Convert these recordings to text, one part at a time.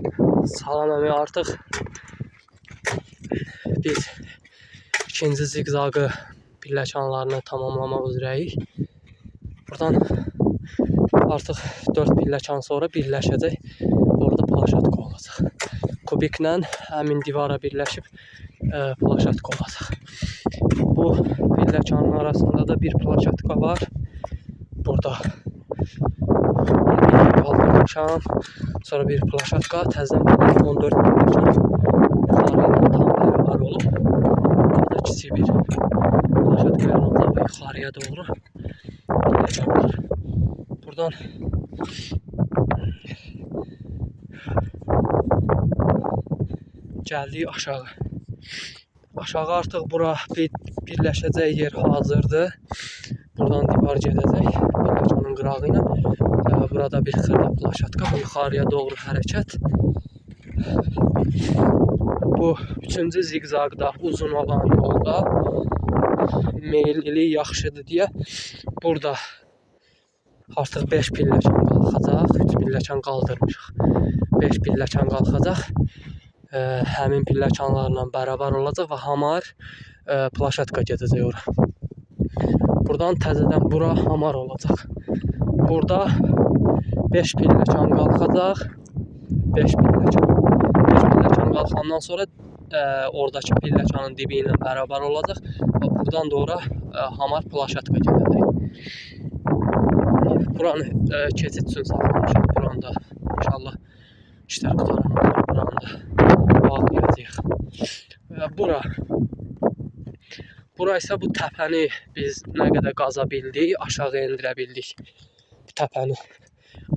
Salam əmi, artıq biz ikinci ziqzaqı pilləkanlarını tamamlamaq üzrəyik. Buradan artıq 4 pilləkan sonra birləşəcək. Orada plaşatka olacaq. Kubiklə həmin divara birləşib plaşatka olacaq. Bu pilləkanın arasında da bir plaşatka var. Burada kaldırmışam. Sonra bir plaşatka, təzədən 14 pilləkan yuxarı ilə tam bərabər olub. Burada kiçik bir plaşatka yaranacaq və yuxarıya doğru pilləkanlar. Buradan gəldik aşağı. Aşağı artıq bura birləşəcək yer hazırdır. Buradan divar gedəcək pilləkanın qırağı ilə. Burada bir xırda plaşatka, bu yuxarıya doğru hərəkət. Bu üçüncü ziqzaqda uzun olan yolda meyillilik yaxşıdır deyə burada artıq 5 pilləkan qalxacaq. 3 pilləkan qaldırmışıq. 5 pilləkan qalxacaq. Həmin pilləkanlarla bərabər olacaq və hamar plaşatka gedəcək ora. Buradan təzədən bura hamar olacaq. Burada 5 pilləkan qalxacaq. 5 pilləkan. 5 pilləkan qalxandan sonra oradakı pilləkanın dibi ilə bərabər olacaq və buradan da ora hamar plaşatka gedəcək. Buranı keçid üçün saxlamışam. Buranı da inşallah işlər qutarandan sonra buranı da bağlayacağıq. Bura isə bu təpəni biz nə qədər qaza bildik, aşağı endirə bildik. Bu təpəni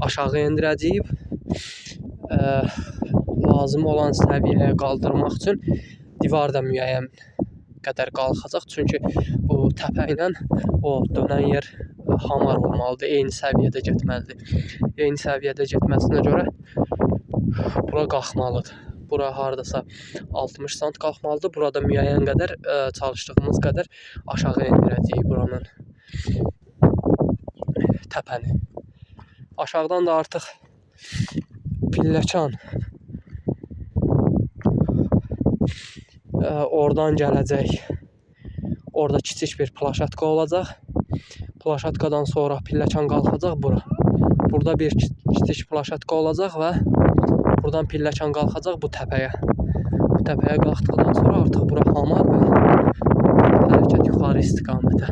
aşağı endirəcəyik. Lazım olan səviyyəyə qaldırmaq üçün divar da müəyyən qədər qalxacaq. Çünki bu təpə ilə o dönən yer hamar olmalıdır, eyni səviyyədə getməlidir. Eyni səviyyədə getməsinə görə bura qalxmalıdır. Bura hardasa 60 sant qalxmalıdır. Burada müəyyən qədər çalışdığımız qədər aşağı endirəcəyik buranın təpəni. Aşağıdan da artıq pilləkan oradan gələcək. Orada kiçik bir plaşatka olacaq. Plaşatkadan sonra pilləkan qalxacaq bura. Burada bir kiçik plaşatka olacaq və buradan pilləkan qalxacaq bu təpəyə. Bu təpəyə qalxdıqdan sonra artıq bura hamar və hərəkət yuxarı istiqamətə.